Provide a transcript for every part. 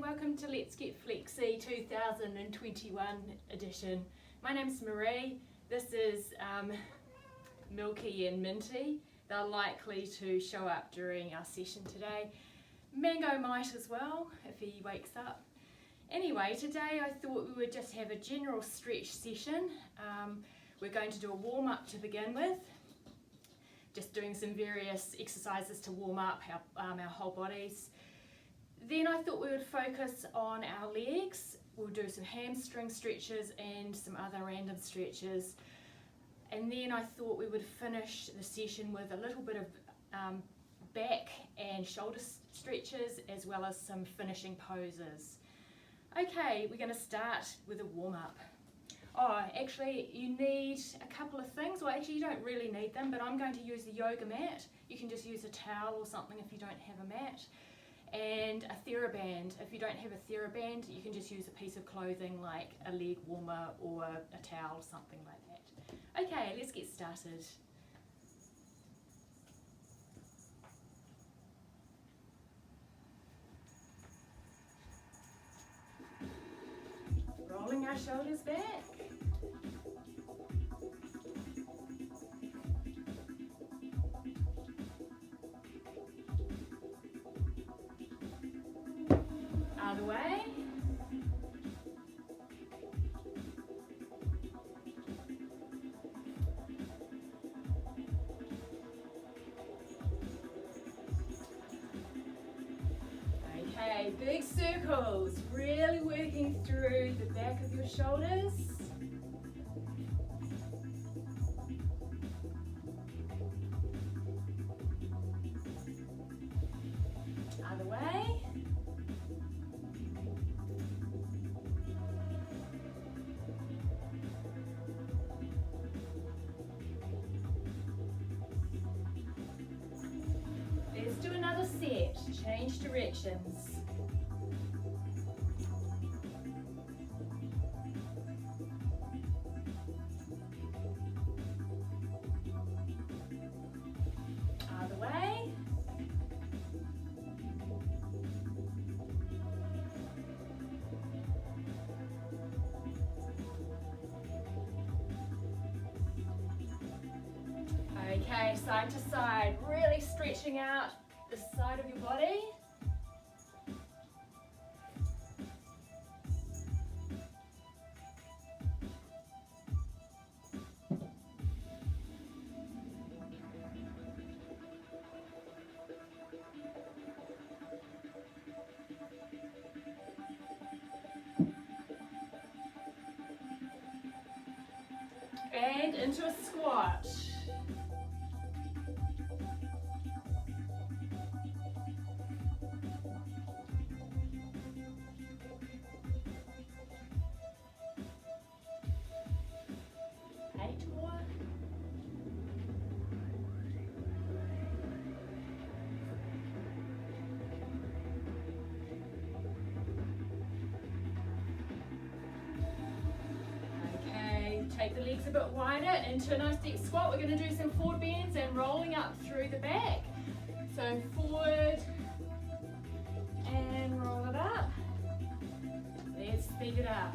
welcome to Let's Get Flexy 2021 edition. My name's Maree. This is Milky and Minty. They're likely to show up during our session today. Mango might as well if he wakes up. Anyway, today I thought we would just have a general stretch session. We're going to do a warm-up to begin with. Just doing some various exercises to warm up our whole bodies. Then I thought we would focus on our legs. We'll do some hamstring stretches and some other random stretches. And then I thought we would finish the session with a little bit of back and shoulder stretches as well as some finishing poses. Okay, we're going to start with a warm-up. Oh, actually you need a couple of things. Well, actually you don't really need them, but I'm going to use the yoga mat. You can just use a towel or something if you don't have a mat. And a TheraBand. If you don't have a TheraBand, you can just use a piece of clothing like a leg warmer or a towel, something like that. Okay, let's get started. Rolling our shoulders back. Other way. Okay, big circles, really working through the back of your shoulders. Other way. Let's do another set, change directions. Other way. Okay, side to side, really stretching out the side of your body. And into a squat. Take the legs a bit wider into a nice deep squat. We're going to do some forward bends and rolling up through the back. So forward and roll it up. Let's speed it up.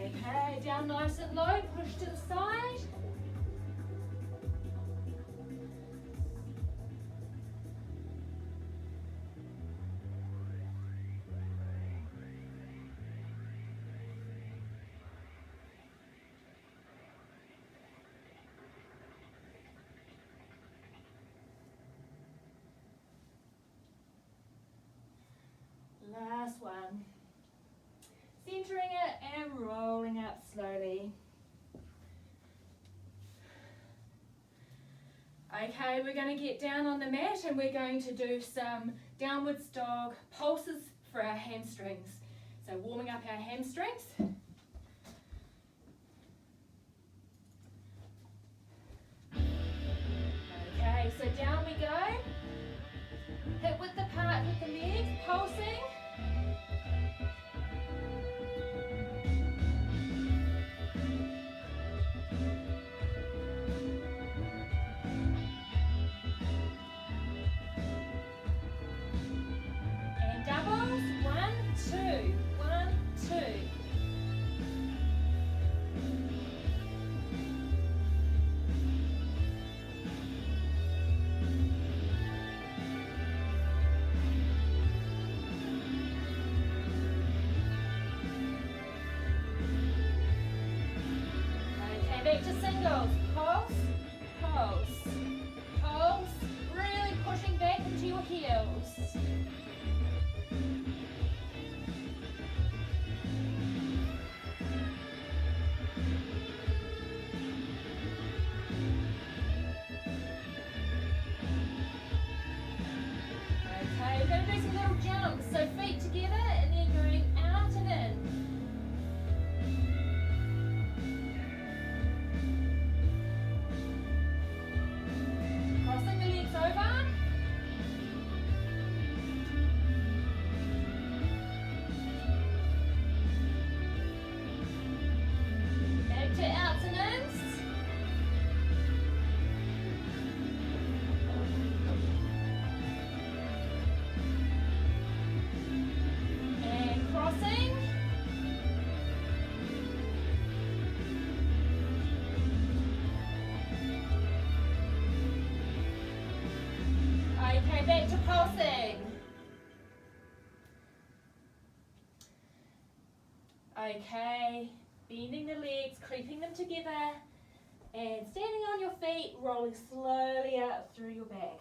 Okay, down nice and low, push to the side. Last one. Centering it and rolling up slowly. Okay, we're going to get down on the mat and we're going to do some downwards dog pulses for our hamstrings. So warming up our hamstrings. back to singles. Pulse, pulse, pulse. Really pushing back into your heels. Okay, we're going to do some little jumps. So feet together and then going out and in. Crossing the legs over. Back to outs and ins. And crossing. Okay, back to pulsing. Okay, bending the legs, creeping them together, and standing on your feet, rolling slowly out through your back.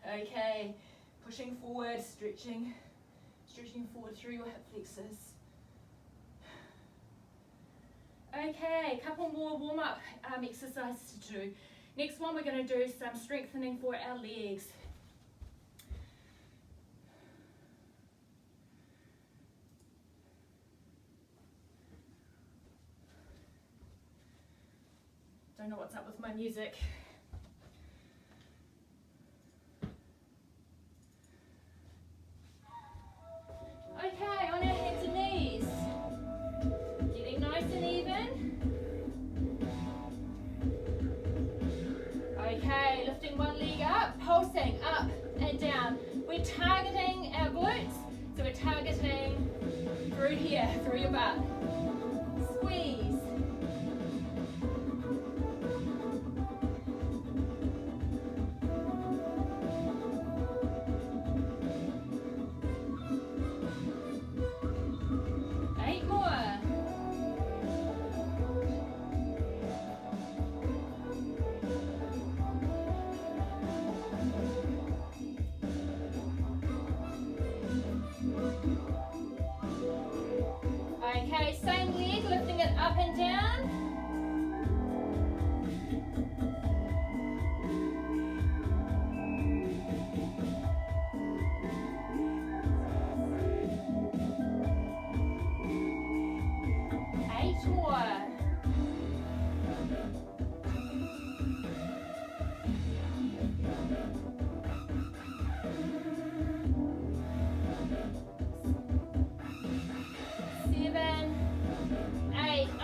Okay, pushing forward, stretching forward through your hip flexors. Okay, a couple more warm-up exercises to do. Next one, we're going to do some strengthening for our legs. Don't know what's up with my music. Okay, on our hands and knees. Getting nice and even. Okay, lifting one leg up, pulsing up and down. We're targeting our glutes, so we're targeting through here, through your butt. Squeeze. Okay, same leg, lifting it up and down. Eight more.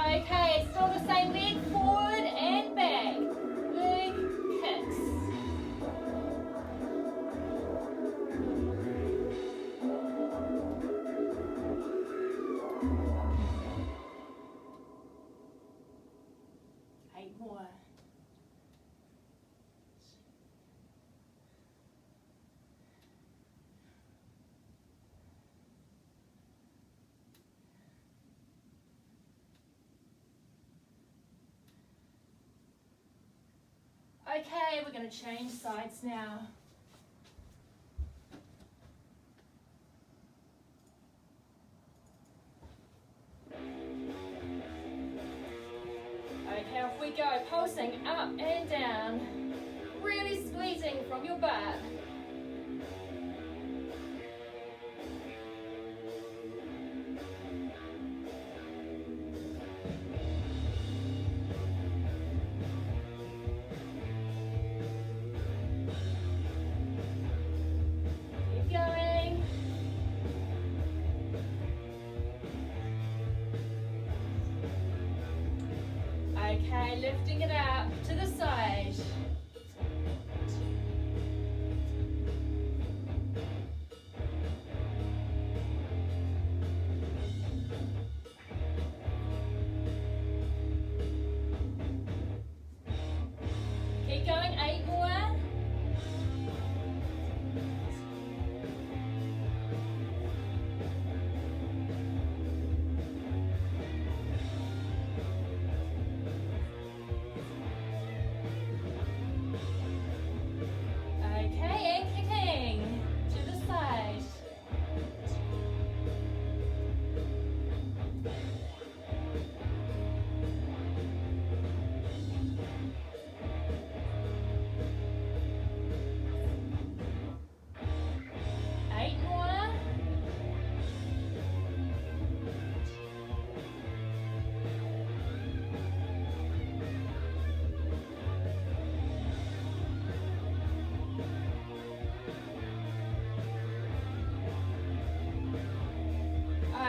Okay, still the same leg, forward and back. Leg kicks. Eight more. Okay, we're going to change sides now. Okay, off we go, pulsing up and down, really squeezing from your butt. Okay, lifting it up to the side. Keep going, 8 more.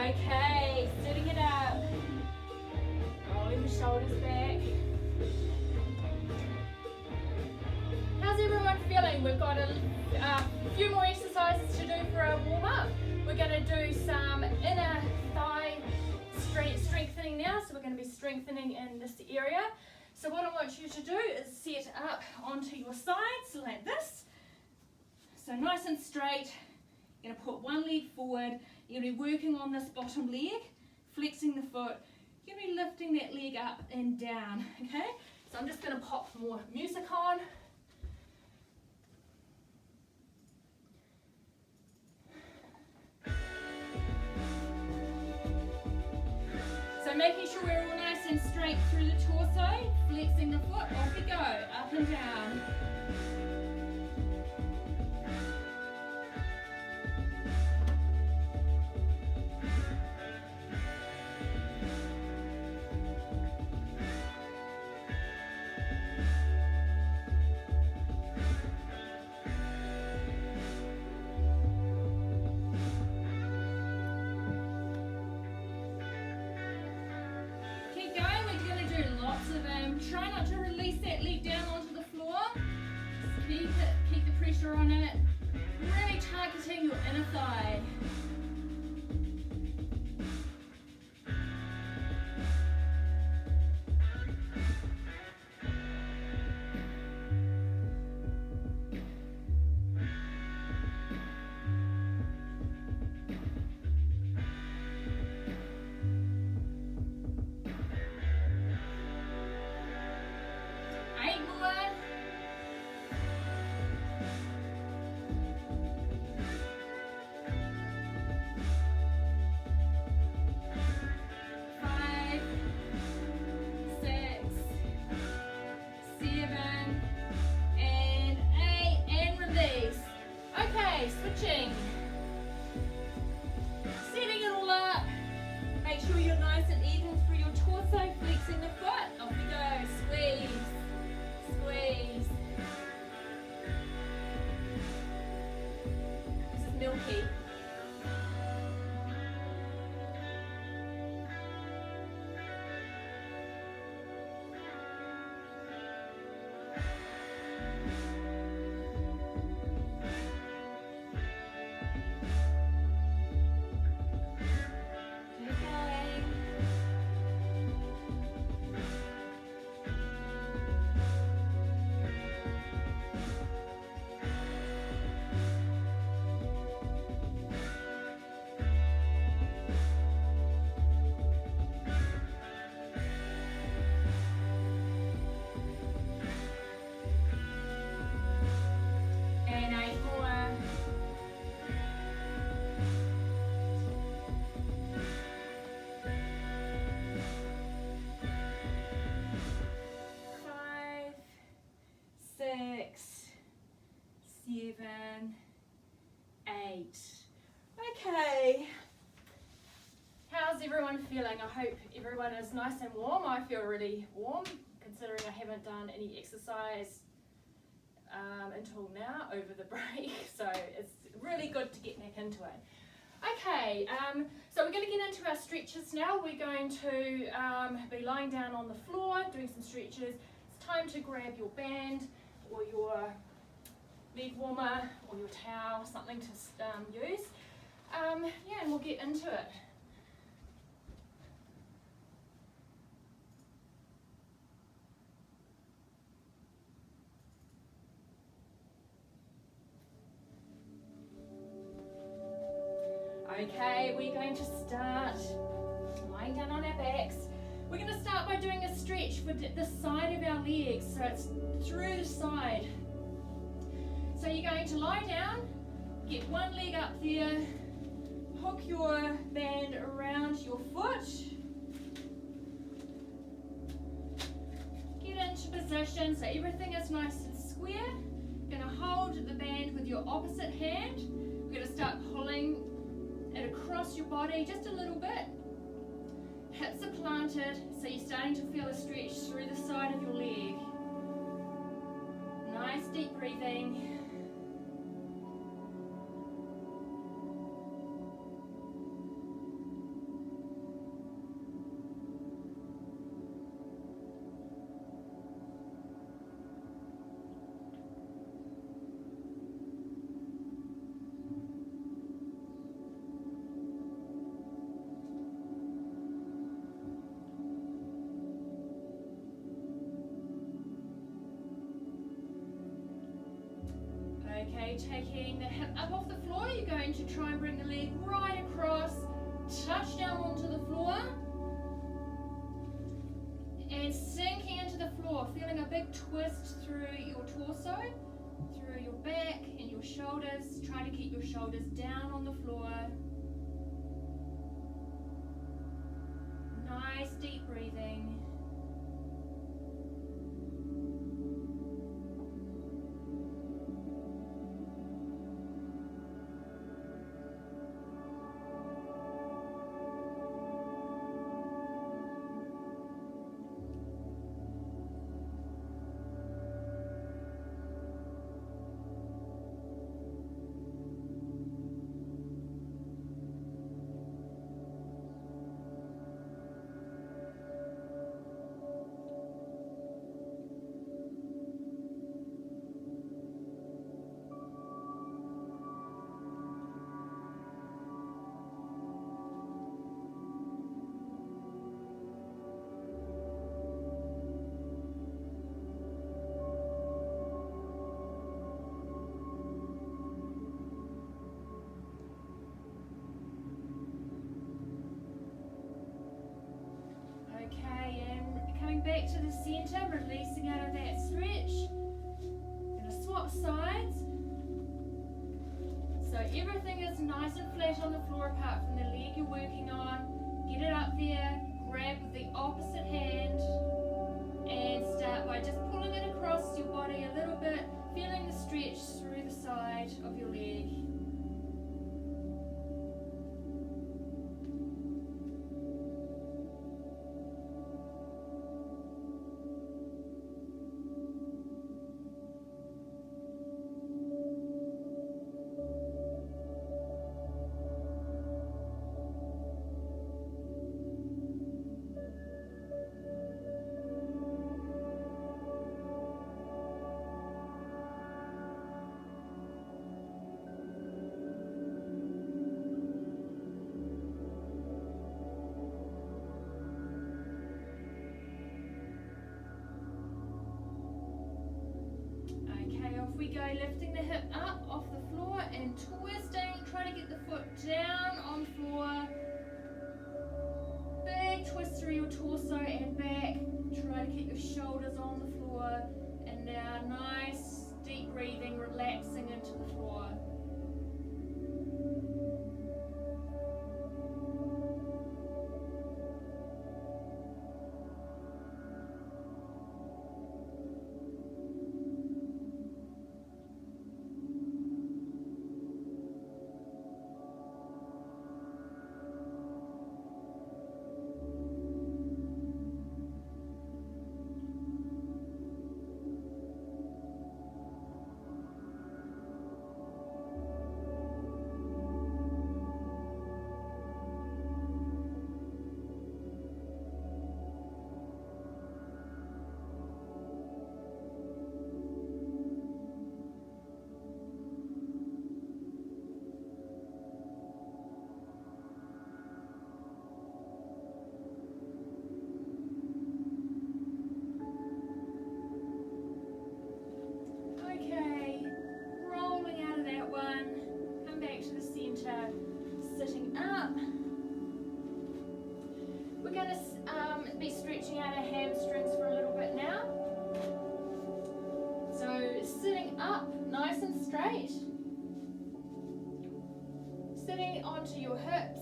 Okay, sitting it up. Rolling the shoulders back. How's everyone feeling? We've got a few more exercises to do for our warm-up. We're going to do some inner thigh strengthening now. So we're going to be strengthening in this area. So what I want you to do is sit up onto your sides like this. So nice and straight. You're going to put one leg forward. You're going to be working on this bottom leg, flexing the foot. You're going to be lifting that leg up and down, okay? So I'm just going to pop more music on. So making sure we're all nice and straight through the torso, flexing the foot, off we go, up and down. Try not to release that leg down onto the floor. Just keep the pressure on it. Really targeting your inner thigh. Switching. Setting it all up. Make sure you're nice and even through your torso, flexing the foot. Off we go. Squeeze. Squeeze. This is Milky. Seven, 8. Okay. How's everyone feeling? I hope everyone is nice and warm. I feel really warm considering I haven't done any exercise until now over the break. So it's really good to get back into it. Okay, so we're going to get into our stretches now. We're going to be lying down on the floor, doing some stretches. It's time to grab your band or your leg warmer or your towel, something to use. Yeah, and we'll get into it. Okay, we're going to start lying down on our backs. We're going to start by doing a stretch for the side of our legs, so it's through the side. So you're going to lie down, get one leg up there, hook your band around your foot, get into position so everything is nice and square. You're going to hold the band with your opposite hand. We're going to start pulling it across your body just a little bit. Hips are planted, so you're starting to feel a stretch through the side of your leg. Nice deep breathing. Okay, taking the hip up off the floor, you're going to try and bring the leg right across, touch down onto the floor, and sinking into the floor, feeling a big twist through your torso, through your back and your shoulders. Try to keep your shoulders down on the floor. Nice deep breathing. Okay, and coming back to the center, releasing out of that stretch. Gonna swap sides. So everything is nice and flat on the floor apart from the leg you're working on. Get it up there, grab with the opposite hand, and start by just pulling it across your body a little bit, feeling the stretch through the side of your leg. Off we go, lifting the hip up off the floor and twisting. Try to get the foot down on the floor. Big twist through your torso and back. Try to keep your shoulders on the floor. And now nice deep breathing, relaxing into the floor. Sitting up. We're going to be stretching out our hamstrings for a little bit now. So sitting up nice and straight. Sitting onto your hips,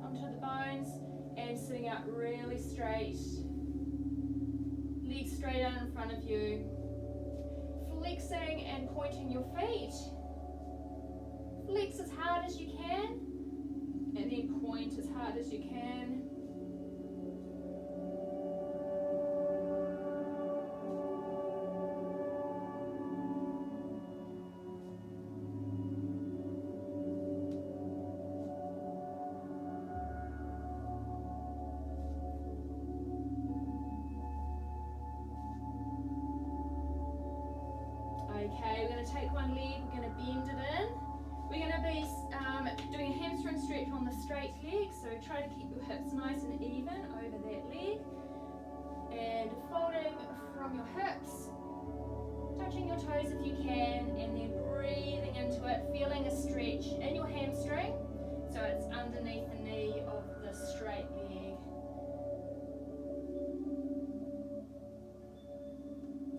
onto the bones, and sitting up really straight. Legs straight out in front of you. Flexing and pointing your feet. Flex as hard as you can, and then point as hard as you can. Okay, we're going to take one leg, we're going to bend it in. We're going to be doing a hamstring stretch on the straight leg, so try to keep your hips nice and even over that leg. And folding from your hips, Touching your toes if you can, and then breathing into it, feeling a stretch in your hamstring, so it's underneath the knee of the straight leg.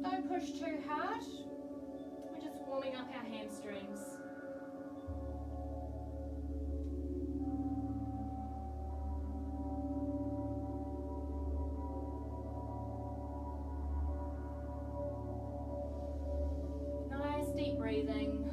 Don't push too hard, we're just warming up our hamstrings. Nice deep breathing.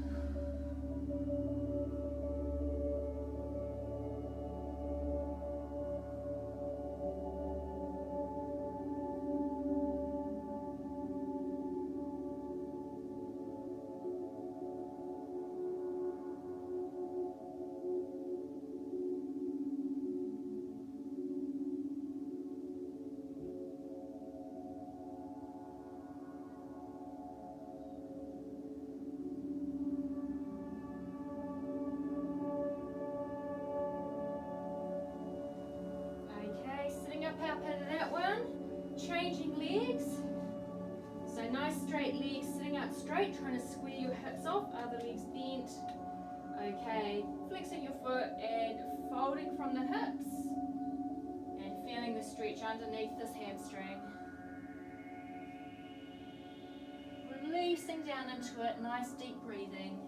Up out of that one, changing legs. So nice straight legs, sitting up straight, trying to square your hips off, other legs bent. Okay, flexing your foot and folding from the hips and feeling the stretch underneath this hamstring. Releasing down into it, nice deep breathing.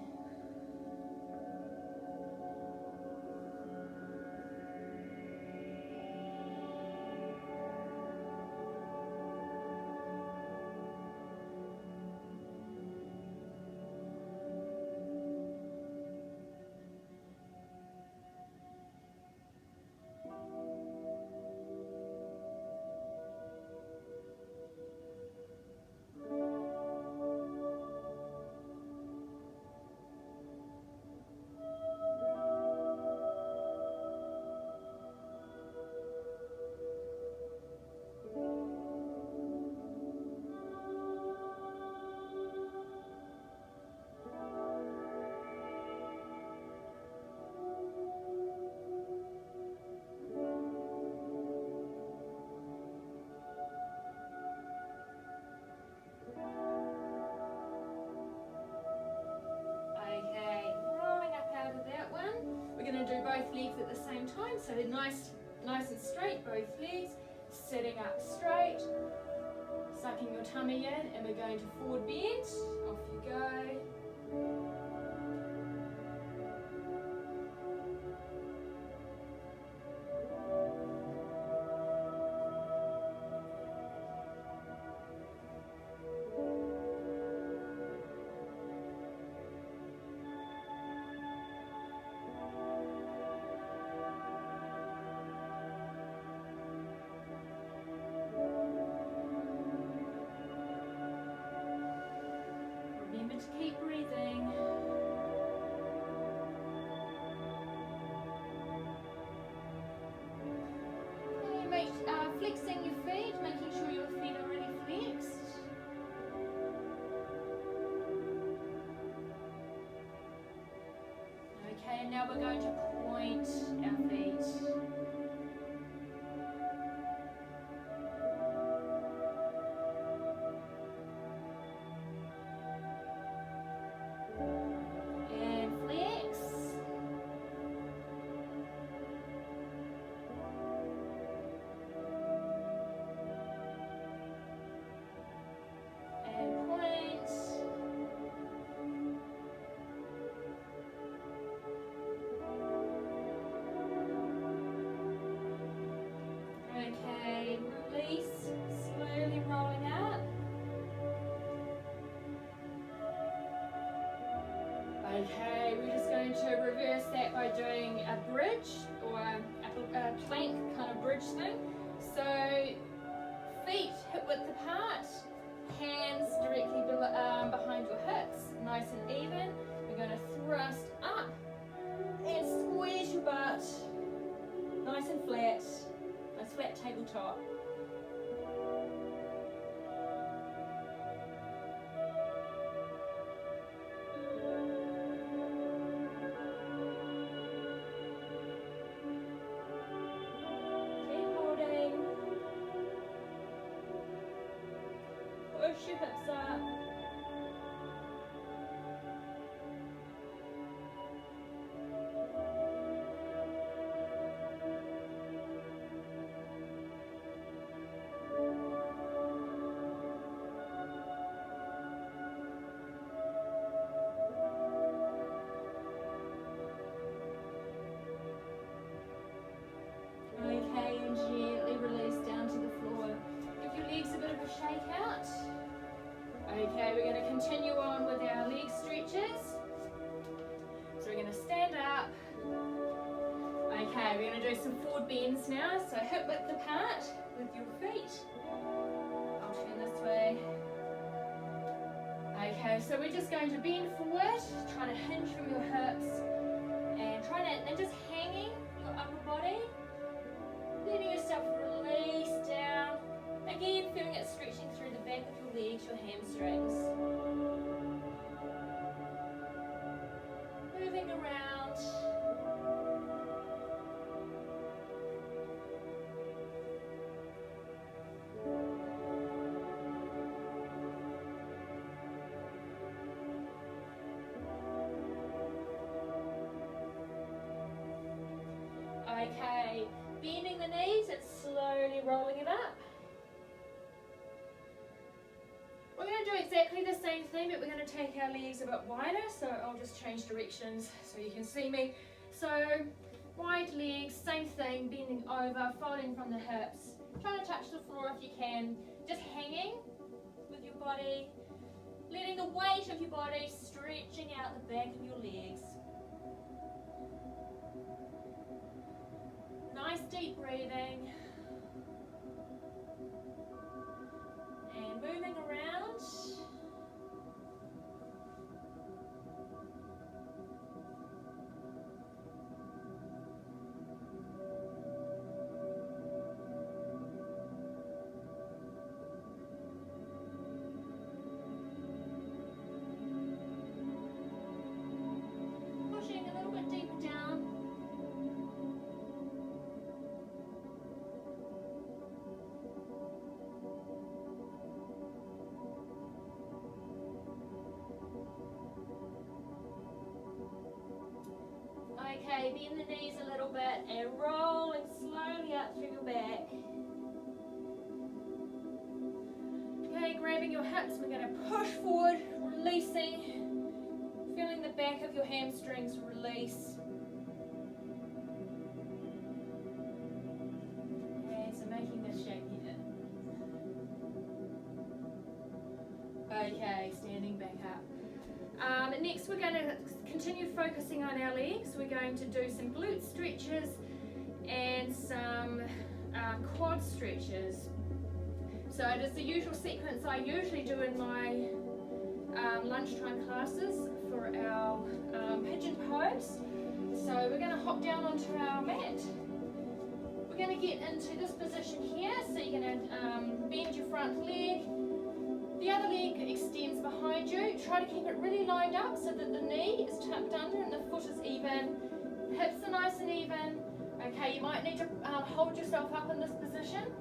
Do both legs at the same time, so nice and straight, both legs, sitting up straight, sucking your tummy in, and we're going to forward bend. Off you go. Remember to keep breathing. Okay, flexing your feet, making sure your feet are really flexed. Okay, and now we're going to point our feet. Okay, release, slowly rolling up. Okay, we're just going to reverse that by doing a bridge or a plank kind of bridge thing. So feet hip width apart, hands directly behind your hips, nice and even. We're going to thrust up and squeeze your butt, nice and flat. A flat tabletop. Keep holding. Push your hips up. Okay, we're going to continue on with our leg stretches. So we're going to stand up. Okay, we're going to do some forward bends now. So hip width apart with your feet. I'll turn this way. Okay, so we're just going to bend forward, trying to hinge from your hips, and just hanging your upper body, letting yourself release down. Again, feeling it stretching through the back of your legs, your hamstrings. Moving around. Okay, bending the knees and slowly rolling it up. We're going to do exactly the same thing, but we're going to take our legs a bit wider, so I'll just change directions so you can see me. So, wide legs, same thing, bending over, folding from the hips, trying to touch the floor if you can, just hanging with your body, letting the weight of your body stretching out the back of your legs. Nice deep breathing. And moving around. Pushing a little bit deeper down. Okay, bend the knees a little bit and rolling slowly up through your back. Okay, grabbing your hips, we're going to push forward, releasing, feeling the back of your hamstrings release. Okay, so making this shape here. Okay, standing back up. Next we're going to continue focusing on our legs. We're going to do some glute stretches and some quad stretches. So it is the usual sequence I usually do in my lunchtime classes for our pigeon pose. So we're going to hop down onto our mat. We're going to get into this position here. So you're going to bend your front leg. The other leg extends behind you. Try to keep it really lined up so that the knee is tucked under and the foot is even. Hips are nice and even. Okay, you might need to hold yourself up in this position.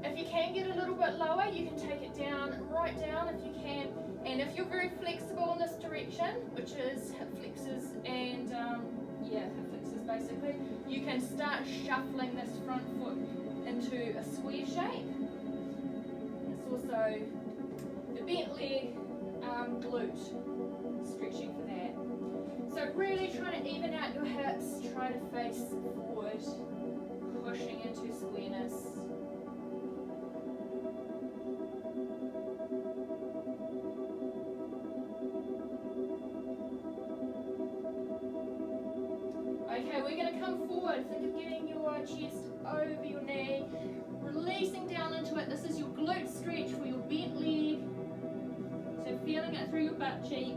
If you can get a little bit lower, you can take it down, right down if you can. And if you're very flexible in this direction, which is hip flexors and hip flexors basically, you can start shuffling this front foot into a square shape. Also the bent leg glute, stretching for that. So really trying to even out your hips, try to face forward, pushing into squareness. Okay, we're going to come forward. Think of getting your chest over your knee, releasing down into it. This is your glute stretch for your bent leg. So feeling it through your butt cheek.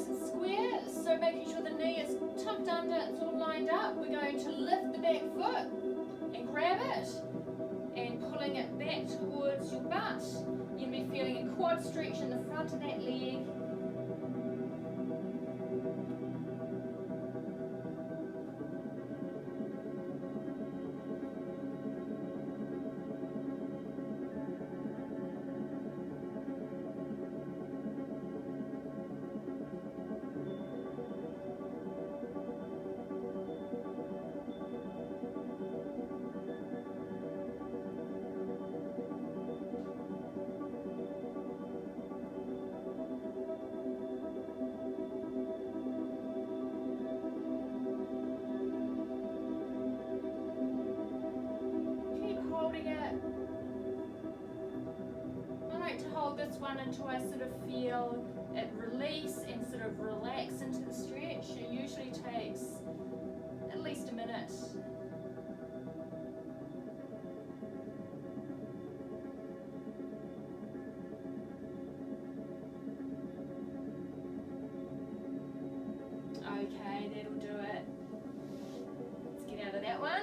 nice and square, so making sure the knee is tucked under, it's all lined up. We're going to lift the back foot and grab it and pulling it back towards your butt. You're going to be feeling a quad stretch in the front of that leg. This one until I sort of feel it release and sort of relax into the stretch. It usually takes at least a minute. Okay, that'll do it. Let's get out of that one.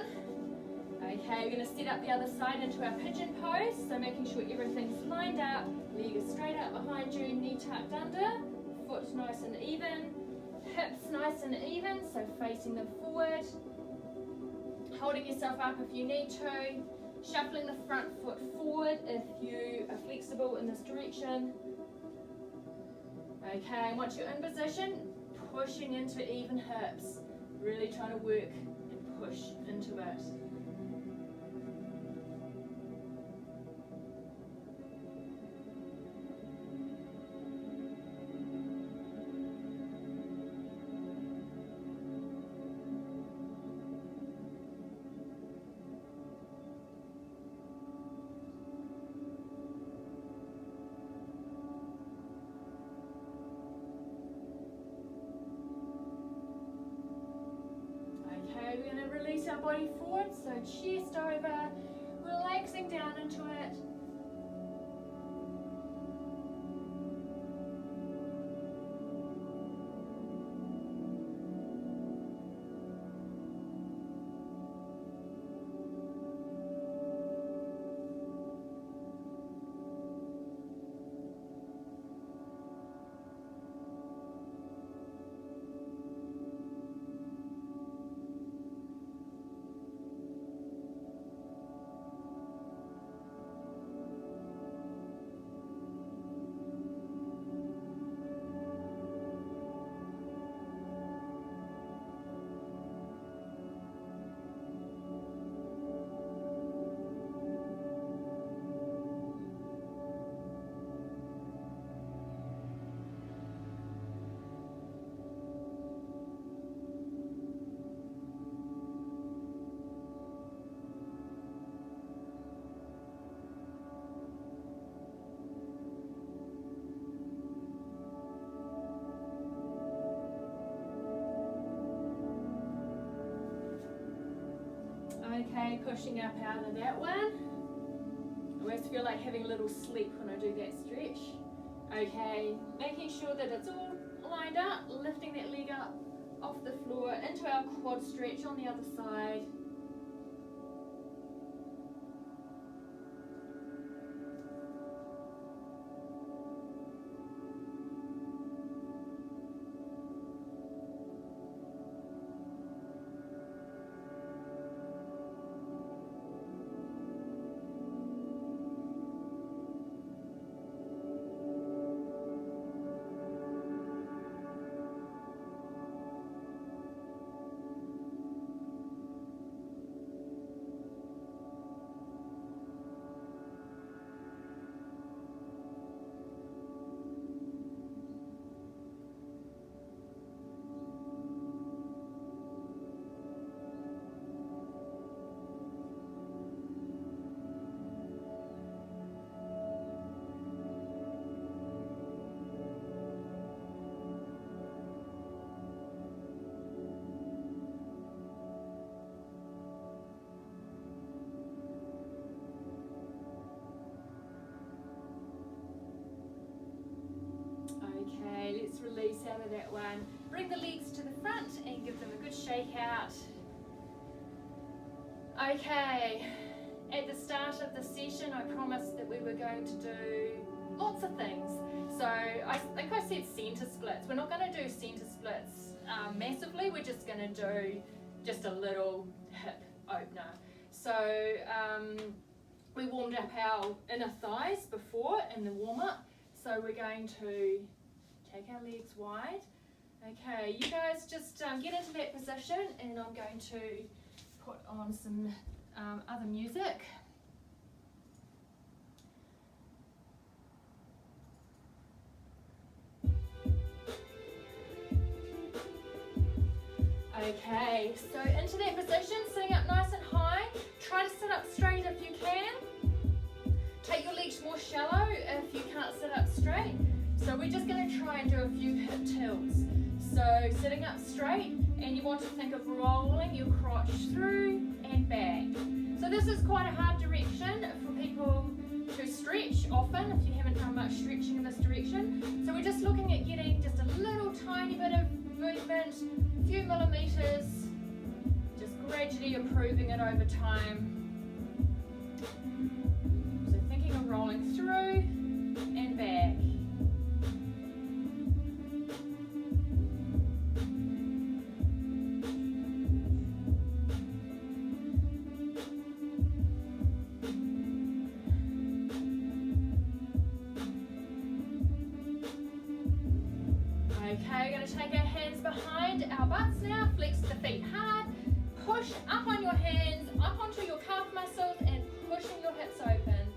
Okay, we're going to set up the other side into our pigeon pose, so making sure everything's lined up, leg is straight out behind you, knee tucked under, foot nice and even, hips nice and even, so facing them forward, holding yourself up if you need to, shuffling the front foot forward if you are flexible in this direction. Okay, once you're in position, pushing into even hips, really trying to work and push into it. We're going to release our body forward, so chest over, relaxing down into it. Okay, pushing up out of that one. I always feel like having a little sleep when I do that stretch. Okay, making sure that it's all lined up, lifting that leg up off the floor into our quad stretch on the other side. that one. Bring the legs to the front and give them a good shake out. Okay, at the start of the session I promised that we were going to do lots of things. So I think I said centre splits. We're not going to do centre splits massively, we're just going to do just a little hip opener. So we warmed up our inner thighs before in the warm-up, so we're going to take our legs wide. Okay, you guys just get into that position, and I'm going to put on some other music. Okay, so into that position, sitting up nice and high. Try to sit up straight if you can. Take your legs more shallow if you can't sit up straight. So we're just going to try and do a few hip tilts. So sitting up straight, and you want to think of rolling your crotch through and back. So this is quite a hard direction for people to stretch often if you haven't done much stretching in this direction. So we're just looking at getting just a little tiny bit of movement, a few millimeters, just gradually improving it over time. So thinking of rolling through and back. Okay, we're going to take our hands behind our butts now, flex the feet hard, push up on your hands, up onto your calf muscles and pushing your hips open.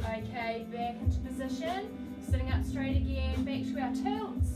Okay, back into position, sitting up straight again, back to our tilts.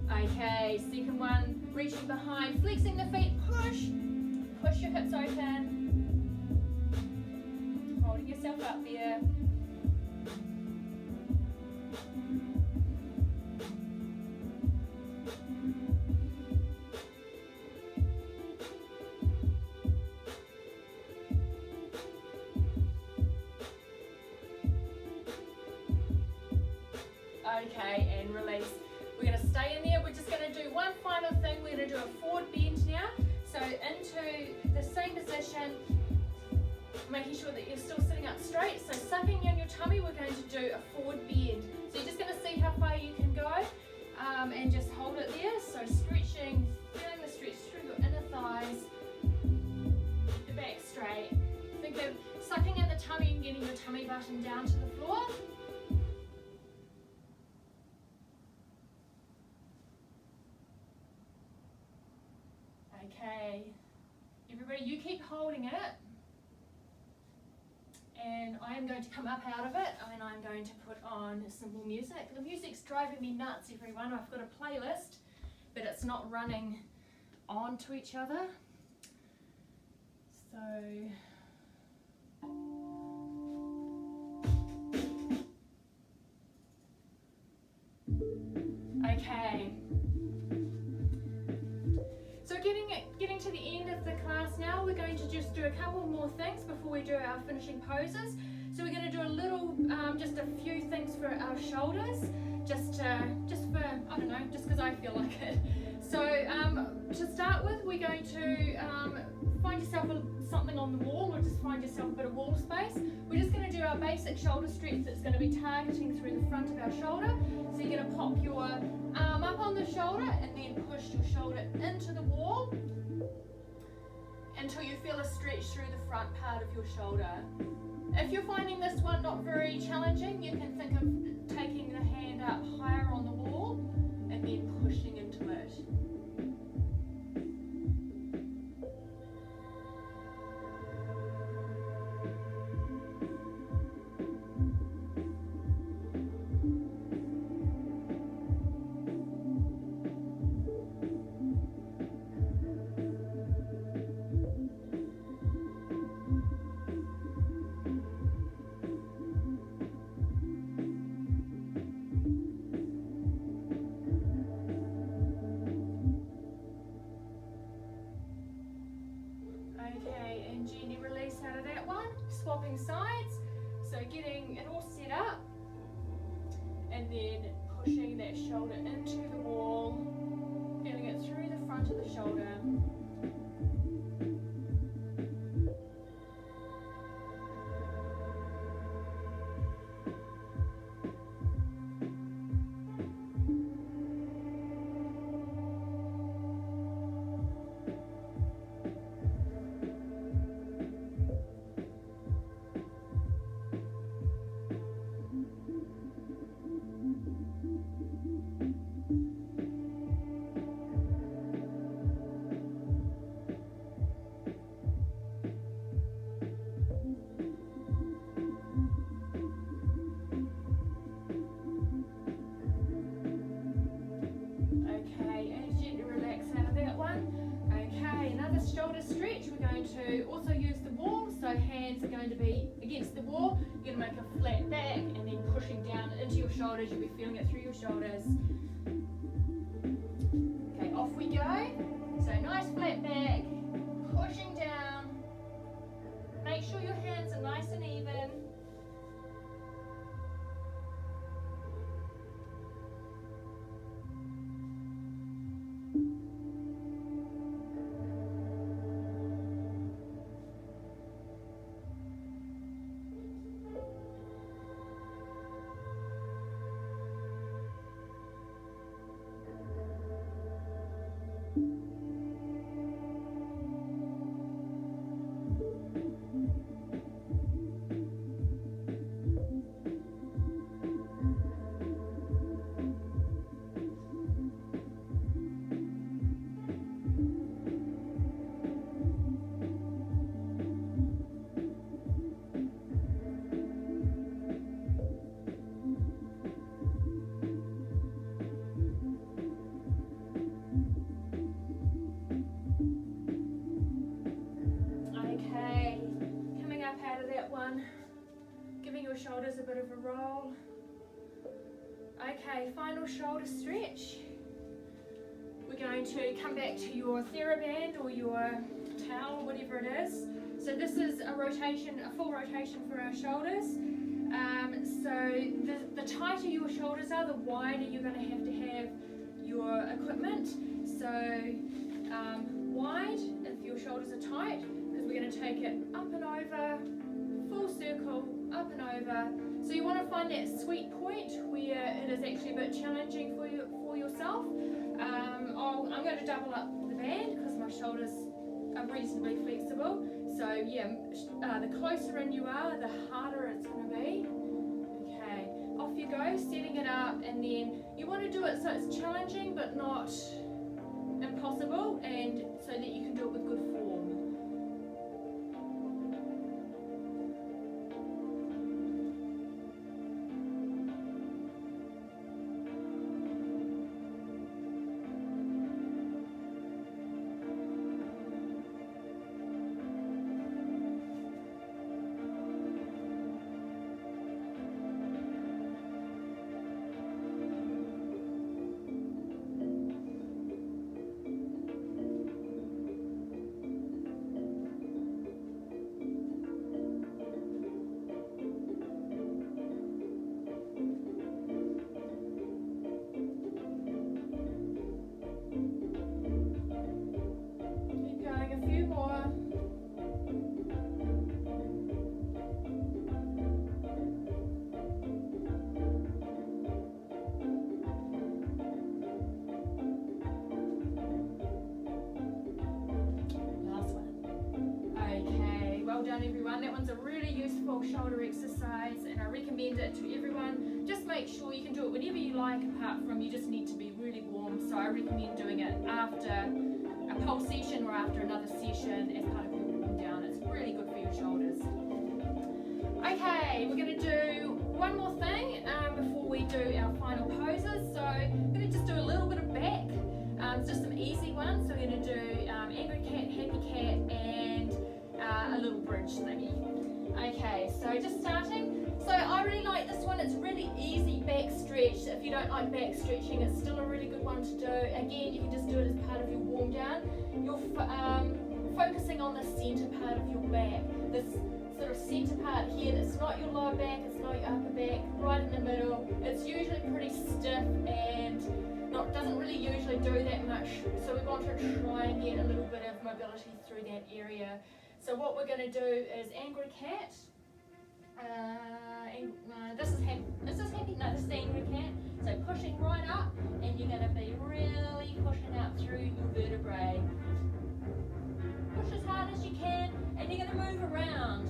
Okay, second one, reaching behind, flexing the feet, push your hips open, holding yourself up there. Okay, and release. We're going to stay in there. We're just going to do one final thing. We're going to do a forward bend now. So into the same position, making sure that you're still sitting up straight. So sucking in your tummy, we're going to do a forward bend. So you're just going to see how far you can go and just hold it there. So stretching, feeling the stretch through your inner thighs, keep the back straight. Think of sucking in the tummy and getting your tummy button down to the floor. Okay, everybody, you keep holding it, and I am going to come up out of it, and I'm going to put on simple music. The music's driving me nuts, everyone. I've got a playlist, but it's not running on to each other. So, okay. Getting to the end of the class now, we're going to just do a couple more things before we do our finishing poses. So we're going to do a little, just a few things for our shoulders, just for, I don't know, just because I feel like it. So to start with, we're going to find yourself something on the wall, or just find yourself a bit of wall space. We're just going to do our basic shoulder stretch that's going to be targeting through the front of our shoulder. So you're going to pop your arm up on the shoulder and then push your shoulder into the wall until you feel a stretch through the front part of your shoulder. If you're finding this one not very challenging, you can think of taking the hand up higher on the wall and then pushing into it. Okay, and gently release out of that one. Swapping sides, so getting it all set up, and then pushing that shoulder into the wall, feeling it through the front of the shoulder. Shoulder stretch. We're going to also use the wall, so hands are going to be against the wall. You're going to make a flat back and then pushing down into your shoulders. You'll be feeling it through your shoulders. Okay, off we go. So nice flat back, pushing down. Make sure your hands are nice and even. Giving your shoulders a bit of a roll. Okay, final shoulder stretch. We're going to come back to your TheraBand or your towel, whatever it is. So this is a rotation, a full rotation for our shoulders. So the tighter your shoulders are, the wider you're going to have your equipment. So wide if your shoulders are tight, because we're going to take it up and over, full circle, up and over. So you want to find that sweet point where it is actually a bit challenging for yourself. I'm going to double up the band because my shoulders are reasonably flexible. So yeah, the closer in you are, the harder it's going to be. Okay, off you go, setting it up, and then you want to do it so it's challenging but not impossible, and so that you can do it with good form. Well done everyone, that one's a really useful shoulder exercise and I recommend it to everyone. Just make sure you can do it whenever you like, apart from you just need to be really warm, so I recommend doing it after a pulse session or after another session as part of your warm down. It's really good for your shoulders. Okay, we're going to do one more thing before we do our final poses. So I'm going to just do a little bit of back, just some easy ones. So we're going to do angry cat, happy cat, and a little bridge thingy. Okay, so just starting. So I really like this one. It's really easy back stretch. If you don't like back stretching, it's still a really good one to do. Again, you can just do it as part of your warm down. You're focusing on the centre part of your back. This sort of centre part here, that's not your lower back, it's not your upper back, right in the middle. It's usually pretty stiff and doesn't really usually do that much. So we want to try and get a little bit of mobility through that area. So what we're going to do is angry cat. This is happy. No, this is angry cat. So pushing right up, and you're going to be really pushing out through your vertebrae. Push as hard as you can, and you're going to move around,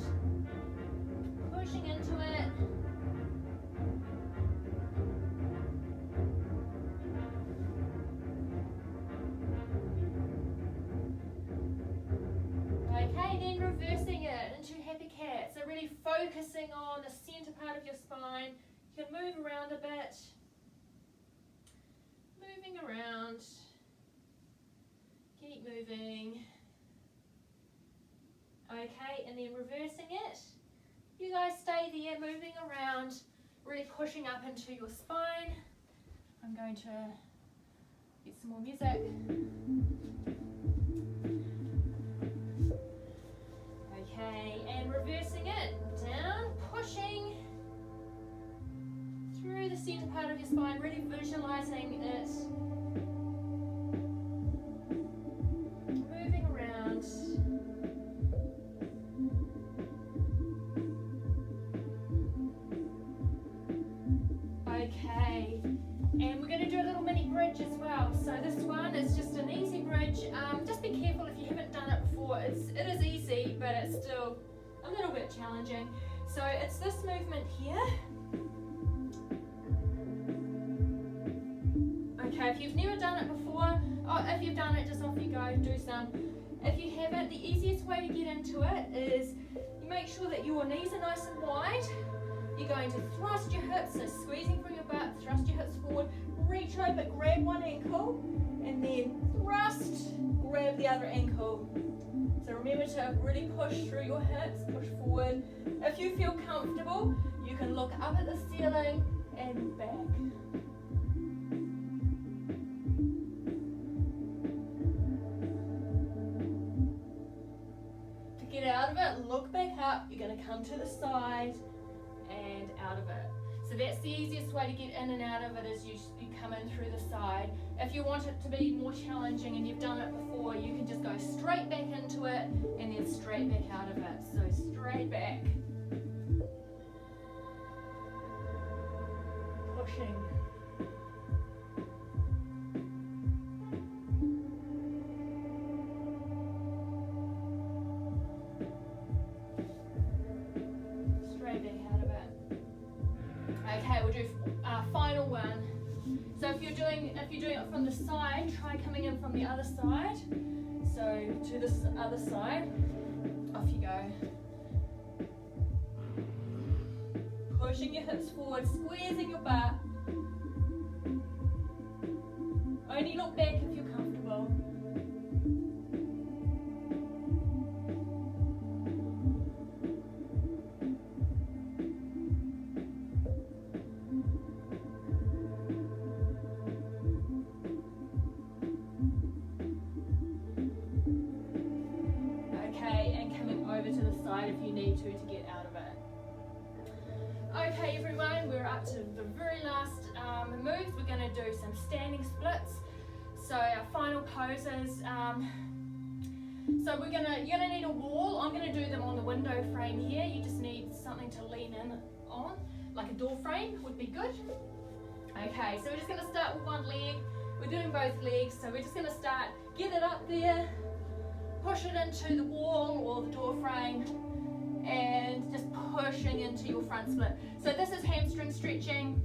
pushing into it. Okay, then reversing it into happy cat. So really focusing on the centre part of your spine. You can move around a bit. Moving around. Keep moving. Okay, and then reversing it. You guys stay there, moving around, really pushing up into your spine. I'm going to get some more music. Okay, and reversing it, down, pushing through the centre part of your spine, really visualising it. Moving around. Okay, and we're going to do a little mini bridge as well. So this one is just an easy bridge. Just be careful if you haven't done it before. It is easy, but it's still a little bit challenging. So it's this movement here. Okay, if you've never done it before, or if you've done it, just off you go, do some. If you haven't, the easiest way to get into it is you make sure that your knees are nice and wide. You're going to thrust your hips, so squeezing through your butt, thrust your hips forward, reach over, grab one ankle, and then thrust, grab the other ankle. So remember to really push through your hips, push forward. If you feel comfortable, you can look up at the ceiling and back. To get out of it, look back up. You're going to come to the side and out of it. So that's the easiest way to get in and out of it, is you come in through the side. If you want it to be more challenging and you've done it before, you can just go straight back into it and then straight back out of it. So straight back. Pushing. Straight back out of it. Okay, we'll do final one. So if you're doing it from the side, try coming in from the other side. So to this other side, off you go. Pushing your hips forward, squeezing your butt. Only look back if you're comfortable. To the side if you need to get out of it. Okay everyone, we're up to the very last moves. We're going to do some standing splits. So our final poses. So you're going to need a wall. I'm going to do them on the window frame here. You just need something to lean in on, like a door frame would be good. Okay, so we're just going to start with one leg. We're doing both legs, so we're just going to start, get it up there, push it into the wall or the door frame, and just pushing into your front split. So this is hamstring stretching,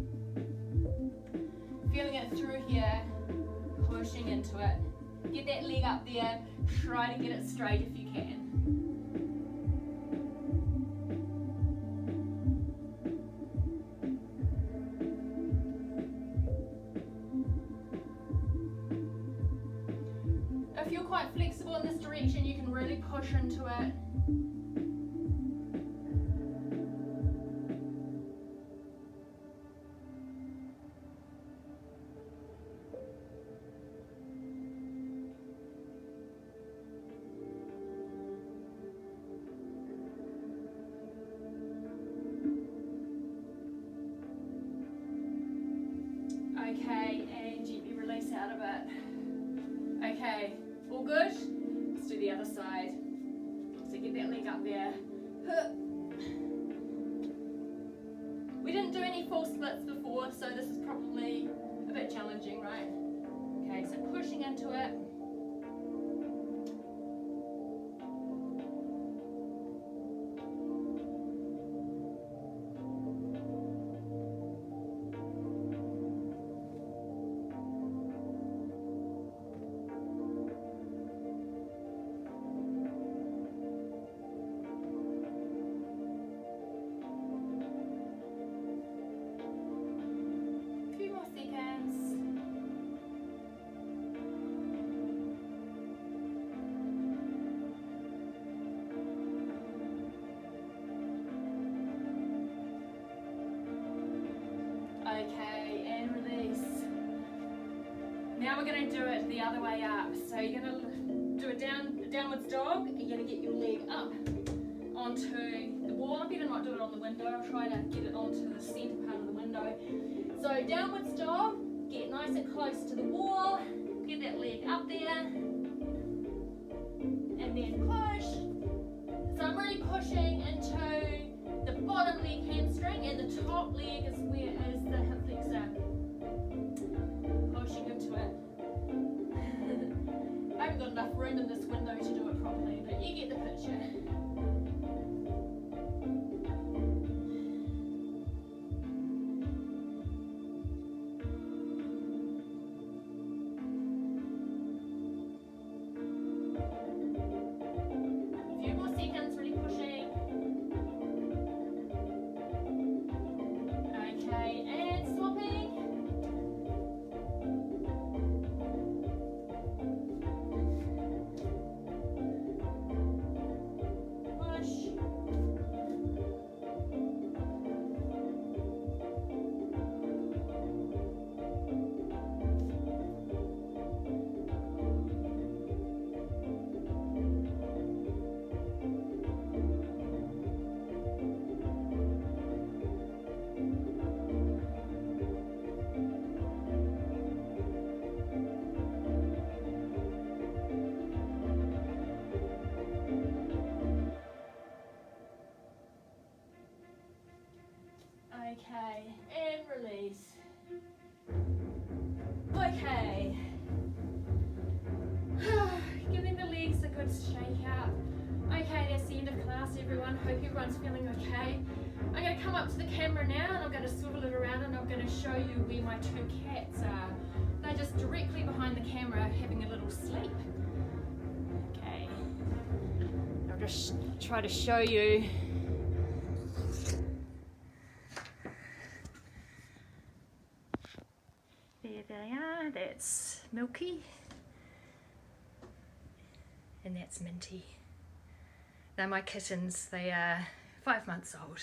feeling it through here, pushing into it. Get that leg up there, try to get it straight if you can. If you're quite flexible in this direction, you can really push into it. splits before, so this is probably a bit challenging, right? Okay, so pushing into it. Okay, and release. Now we're going to do it the other way up. So you're going to do a downwards dog. You're going to get your leg up onto the wall. I'm going to not do it on the window. I'll try to get it onto the centre part of the window. So downwards dog, get nice and close to the wall. Get that leg up there. And then push. So I'm really pushing into the bottom leg hamstring, and the top leg is where is the hip flexor. Pushing into it. I haven't got enough room in this window to do it properly, but you get the picture. A few more seconds, really pushing. Okay, and swapping. Push. Okay, and release. Okay. Giving the legs a good shake out. Okay, that's the end of class, everyone. Hope everyone's feeling okay. I'm going to come up to the camera now, and I'm going to swivel it around, and I'm going to show you where my two cats are. They're just directly behind the camera having a little sleep. Okay. I'll just try to show you. There they are, that's Milky, and that's Minty. They're my kittens, they are 5 months old.